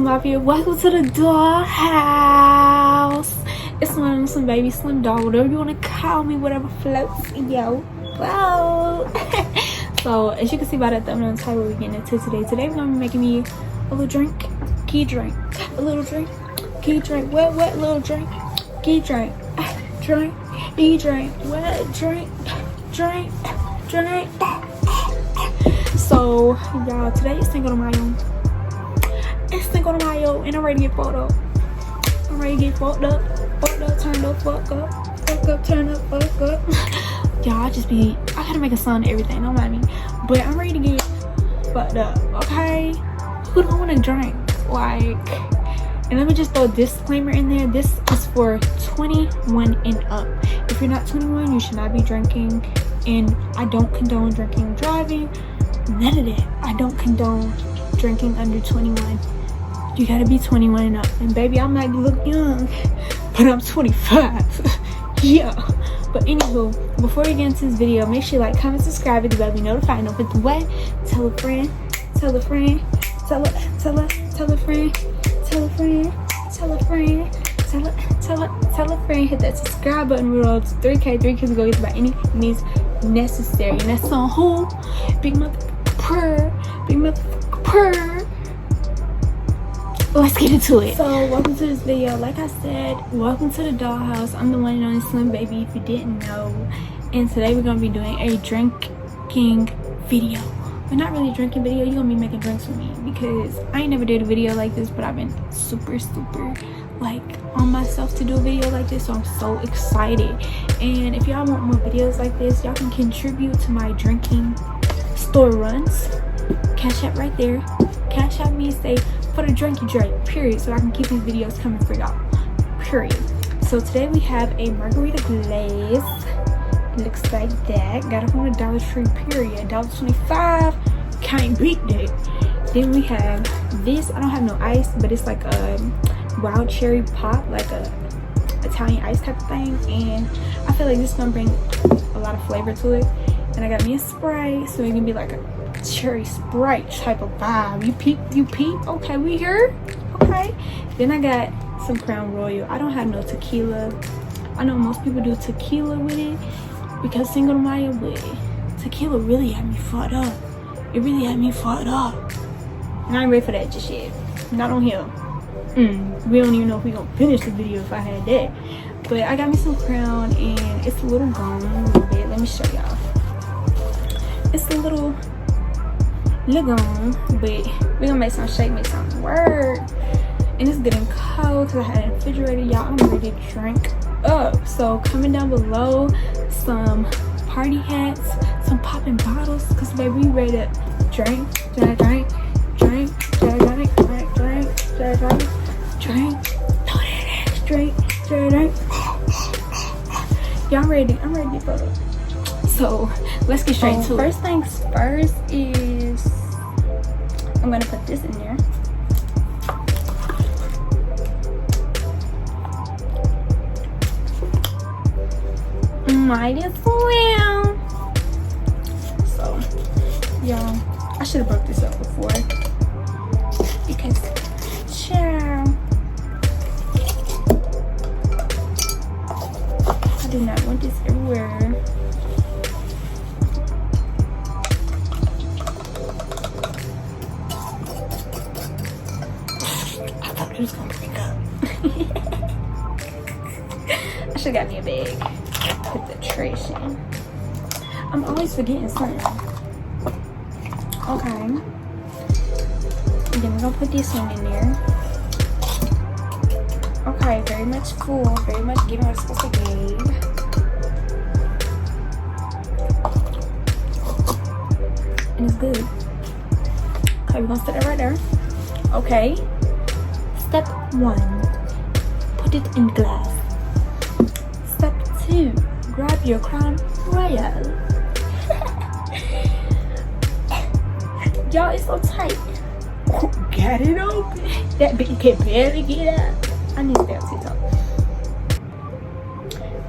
Mafia. Welcome to the doll house. It's one of Slim Baby, Slim Doll, whatever you want to call me, whatever floats, yo. Wow. So as you can see by that thumbnail and title, we're getting into today. Today we're gonna be making me a little drink, key drink, a little drink, key drink, wet little drink, key drink, drink, e drink, wet drink, drink. So y'all, today is Cinco de Mayo. It's Cinco de Mayo and I'm ready to get fucked up. I'm ready to get fucked up, turned up, fuck up, turn up, fuck up. Y'all, I gotta make a song to everything, don't mind me. But I'm ready to get fucked up, okay? Who don't want to drink? Like, and let me just throw a disclaimer in there. This is for 21 and up. If you're not 21, you should not be drinking. And I don't condone drinking and driving. None of that. I don't condone drinking under 21. You gotta be 21 and up. And baby, I might look young, but I'm 25. Yeah. But anywho, before we get into this video, make sure you like, comment, subscribe, and be notified. And don't forget the way. Tell a friend, tell a friend, tell a friend, tell a friend, tell a friend, tell a friend. Hit that subscribe button. We're on 3K. 3K's go get by any means necessary. And that's on who? Big motherfucker purr. Let's get into it. So welcome to this video. Like I said, welcome to the dollhouse. I'm the one and only Slim Baby, if you didn't know. And today we're gonna be doing a drinking video. But not really a drinking video. You're gonna be making drinks with me because I ain't never did a video like this, but I've been super like on myself to do a video like this, so I'm so excited. And if y'all want more videos like this, y'all can contribute to my drinking store runs. CashApp right there. CashApp me, say for the drinky drink, period, so I can keep these videos coming for y'all, period. So today we have a margarita glaze. It looks like that. Got it from the Dollar Tree, period. $1.25. Can't beat that. Then we have this. I don't have no ice, but it's like a wild cherry pop, like a Italian ice type of thing. And I feel like this is gonna bring a lot of flavor to it. And I got me a Sprite, so it can be like a cherry Sprite type of vibe. You peep, okay, we here, okay. Then I got some Crown Royal. I don't have no tequila. I know most people do tequila with it because Cinco de Mayo, but tequila really had me fucked up. It really had me fucked up, and I ain't ready for that just yet. Not on here. We don't even know if we gonna finish the video if I had that. But I got me some Crown, and it's a little gone a little bit. Let me show y'all. It's a little gone, but we're gonna make some shake, make some work. And it's getting cold because I had a refrigerator. Y'all, I'm ready to drink up. So comment down below some party hats, some popping bottles, because baby, we ready to drink. Throw that ass, drink. Y'all ready? I'm ready to get up. So let's get straight to it. First things first is I'm gonna put this in there. Might as well. So y'all, I should have broke this up before because child, I do not want this everywhere. Who's gonna pick up? I should have got me a bag. Put the trash in. I'm always forgetting something. Okay. And then we're gonna put this one in there. Okay, very much full. Very much giving what it's supposed to give. And it's good. Okay, we're gonna set it right there. Okay. Step 1, put it in glass. Step 2, grab your Crown Royal. Y'all, it's so tight. Got it open. That bitch can barely get out. I need to stay on TikTok.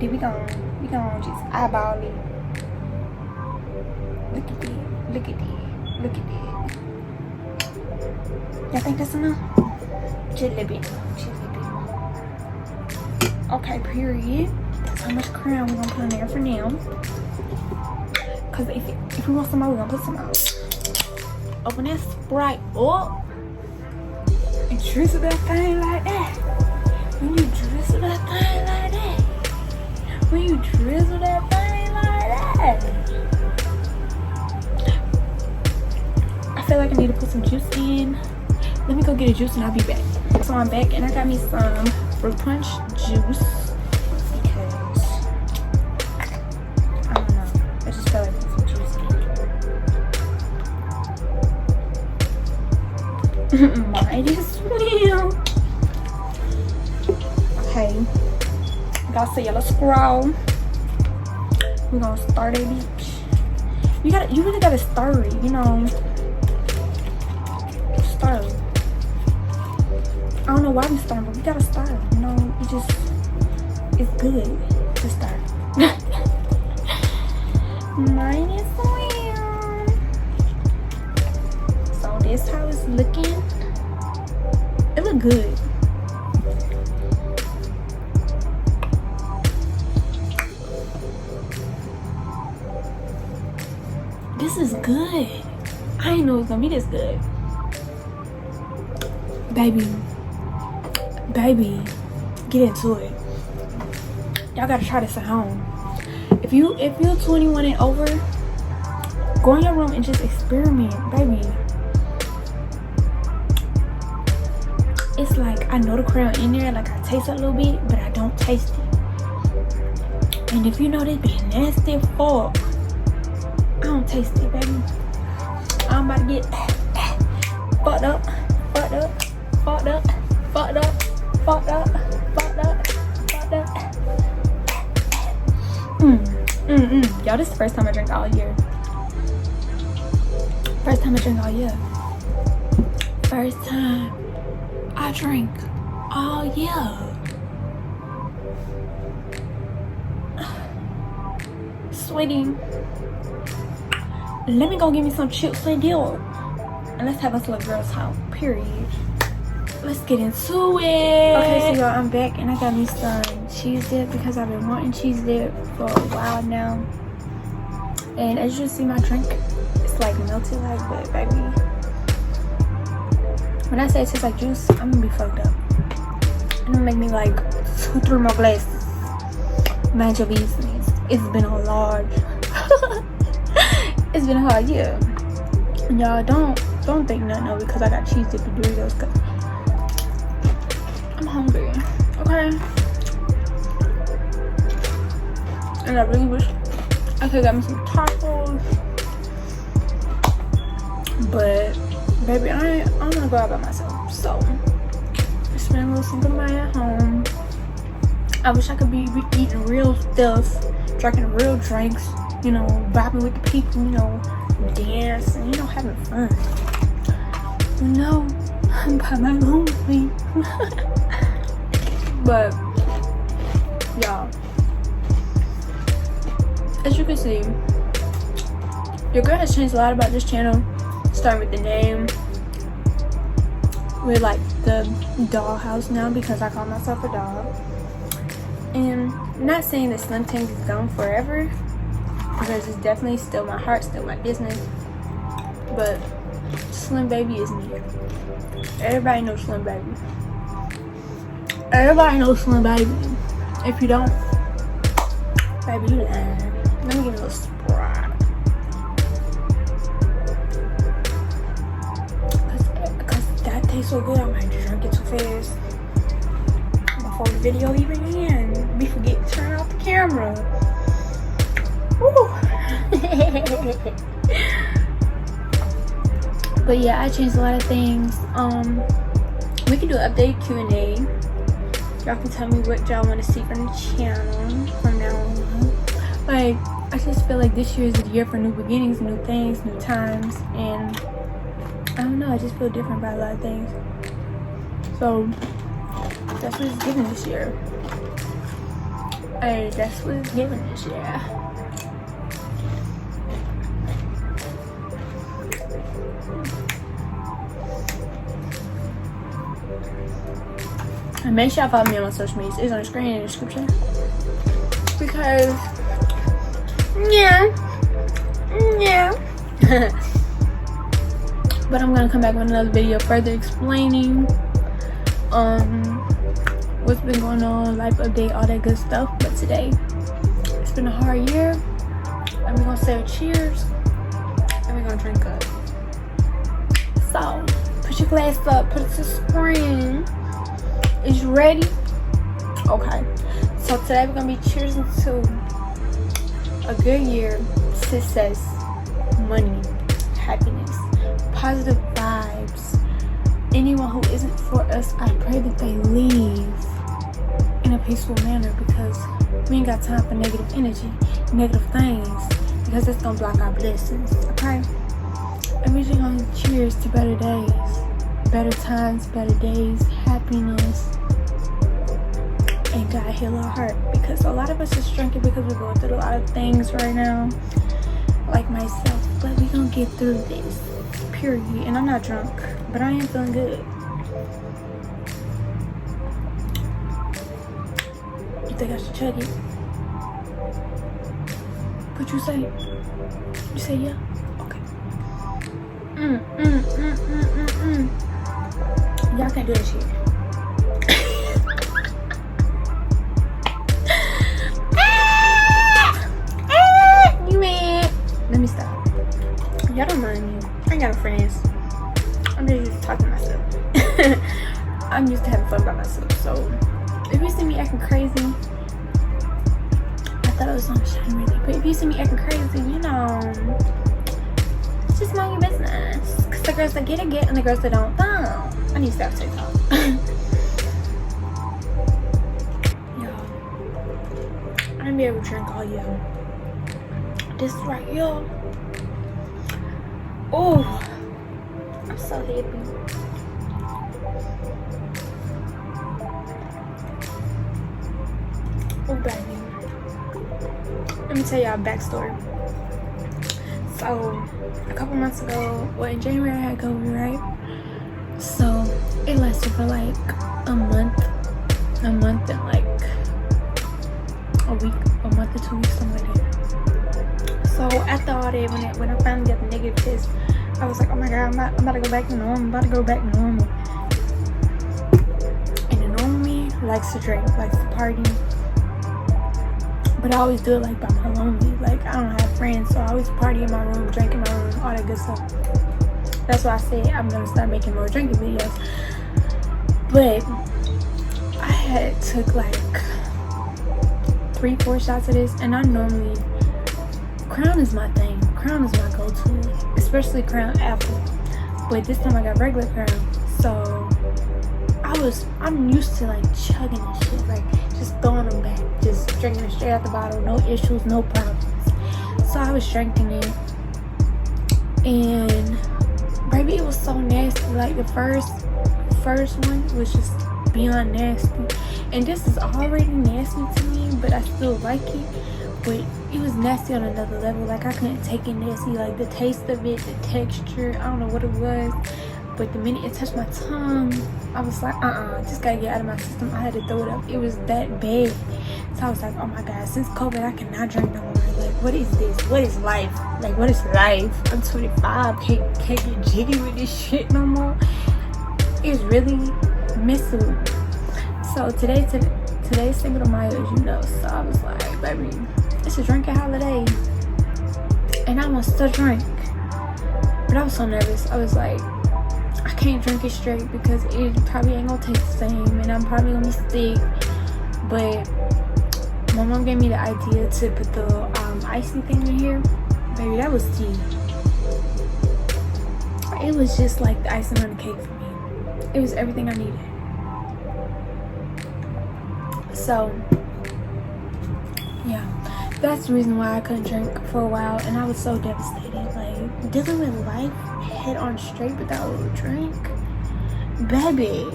Then we gonna just eyeball it. Look at that. Y'all think that's enough? Just a little bit. Okay, period. That's how much crown we're gonna put in there for now. Cause if we want some more, we're gonna put some more. Open that Sprite up and drizzle that thing like that. When you drizzle that thing like that. When you drizzle that thing like that. I feel like I need to put some juice in. Let me go get a juice and I'll be back. So I'm back and I got me some fruit punch juice because I don't know. I just felt like some juice. Might as well. Okay. Got the yellow scroll. We're gonna start it, bitch. You really gotta stir it, you know. Stir. I don't know why we stir, but we gotta stir. You know, it's good to stir. Mine as well. So this how it's looking. It look good. This is good. I didn't know it was gonna be this good. Baby, get into it. Y'all gotta try this at home. If you're 21 and over, go in your room and just experiment, baby. It's like I know the crown in there, like I taste it a little bit, but I don't taste it. And if you know this be nasty fuck, I don't taste it, baby. I'm about to get fucked up. Y'all, this is the first time I drink all year. First time I drink all year. First time I drink all year. Sweetie, let me go get me some chips and dip. And let's have us a little girl's house, period. Let's get into it. Okay, so y'all, I'm back and I got me some cheese dip because I've been wanting cheese dip for a while now. And as you can see, my drink, it's like melted like, but baby, when I say it tastes like juice, I'm gonna be fucked up. It's gonna make me like 2-3 more glasses. Mind your business. It's been a large, it's been a hard year. And y'all, don't think nothing of it because I got cheese dip and Doritos. I'm hungry, okay? And I really wish I could got me some tacos, but baby, I'm gonna go out by myself. So I spent a little single night at home. I wish I could be eating real stuff, drinking real drinks, you know, vibing with the people, you know, dancing, you know, having fun. You know, I'm by my own way. But y'all, as you can see, your girl has changed a lot about this channel, starting with the name. We're like the dollhouse now because I call myself a doll. And I'm not saying that SLIMMTINGZ is gone forever, because it's definitely still my heart, still my business. But Slimmbabiii is near. Everybody knows Slimmbabiii. Everybody knows Slimmbabiii. If you don't, baby, you lying. Let me give you a little Sprite. Cause that tastes so good, I might drink it too fast before the video even ends. We forget to turn off the camera. Woo. But yeah, I changed a lot of things. We can do an update Q&A. Y'all can tell me what y'all want to see from the channel from now on. Like, I just feel like this year is the year for new beginnings, new things, new times, and I don't know, I just feel different about a lot of things. So that's what it's giving this year. Hey, that's what it's giving this year. And make sure y'all follow me on my social medias. It's on the screen in the description. Because, yeah. But I'm gonna come back with another video further explaining what's been going on, life update, all that good stuff. But today, it's been a hard year. And we're gonna say a cheers. And we're gonna drink up. So, put your glass up, put it to spring. Is you ready? Okay. So today we're gonna be cheersing to a good year, success, money, happiness, positive vibes. Anyone who isn't for us, I pray that they leave in a peaceful manner, because we ain't got time for negative energy, negative things, because it's gonna block our blessings. Okay? And we're just gonna cheers to better days, better times, better days, happiness, and God heal our heart, because a lot of us is drinking because we're going through a lot of things right now, like myself. But we gonna get through this, period. And I'm not drunk, but I am feeling good. You think I should chug it? What you say? You say yeah? Okay. Y'all can't do that shit. Let me stop. Y'all don't mind me. I ain't got no friends. I'm just used to talking to myself. I'm used to having fun by myself. So if you see me acting crazy, I thought it was on shine really. But if you see me acting crazy, you know, just mind your business. Because the girls that get it, get, and the girls that don't. I need to stop TikTok. Y'all, I'm gonna be able to drink all y'all. This right here. Oh, I'm so happy. Oh, baby. Let me tell y'all a backstory. So, a couple months ago, well, in January I had COVID, right? So, it lasted for like a month and like a week, a month or 2 weeks, something like that. So after all that, when I finally got the negative test, I was like, oh my God, I'm about to go back to normal. I'm about to go back to normal. And the normal me likes to drink, likes to party. But I always do it like by my lonely. Like, I don't have friends, so I always party in my room, drink in my room, all that good stuff. That's why I said I'm gonna start making more drinking videos. But I had took like 3-4 shots of this, and I normally, Crown is my thing. Crown is my go-to, especially Crown Apple. But this time I got regular Crown, so I'm used to like chugging and shit, like just throwing them back, just drinking it straight out the bottle, no issues, no problems. So I was drinking it, and baby, it was so nasty. Like the first one was just beyond nasty, and this is already nasty to me, but I still like it. But it was nasty on another level. Like, I couldn't take it nasty. Like, the taste of it, the texture, I don't know what it was. But the minute it touched my tongue, I was like, just gotta get out of my system. I had to throw it up. It was that bad. So I was like, oh my God, since COVID, I cannot drink no more. Like, what is this? What is life? Like, what is life? I'm 25, can't get jiggy with this shit no more. It's really miserable. So today's Cinco de Mayo, as you know. So I was like, baby, it's a drinking holiday, and I must still drink. But I was so nervous. I was like, I can't drink it straight because it probably ain't gonna taste the same, and I'm probably gonna be sick. But my mom gave me the idea to put the icy thing in here. Baby, that was tea. It was just like the icing on the cake for me. It was everything I needed. So yeah, that's the reason why I couldn't drink for a while, and I was so devastated. Like, dealing with life head on straight without a little drink, baby.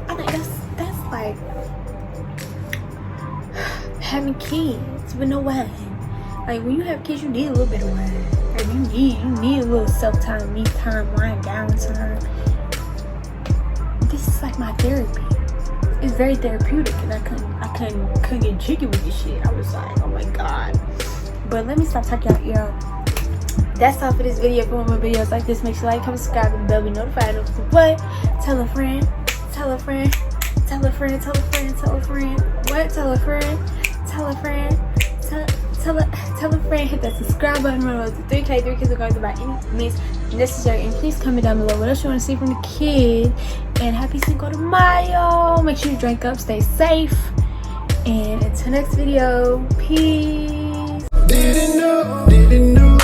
I think that's like having kids with no wine. Like, when you have kids, you need a little bit of wine. Like, you need a little self-time, me time, wine down time. This is like my therapy. it's very therapeutic, and I couldn't get jiggy with this shit. I was like, oh my god. But let me stop talking out, y'all. That's all for this video. For more videos like this, make sure you like, comment, subscribe, and bell be notified of what. Tell a friend, tell a friend, tell a friend, tell a friend, tell a friend. What? Tell a friend, tell a friend, tell a friend. Hit that subscribe button. Remember to 3K. 3Ks are going to by any means necessary. And please comment down below what else you want to see from the kid. And happy Cinco de Mayo. Make sure you drink up, stay safe. And until next video, peace. Didn't know.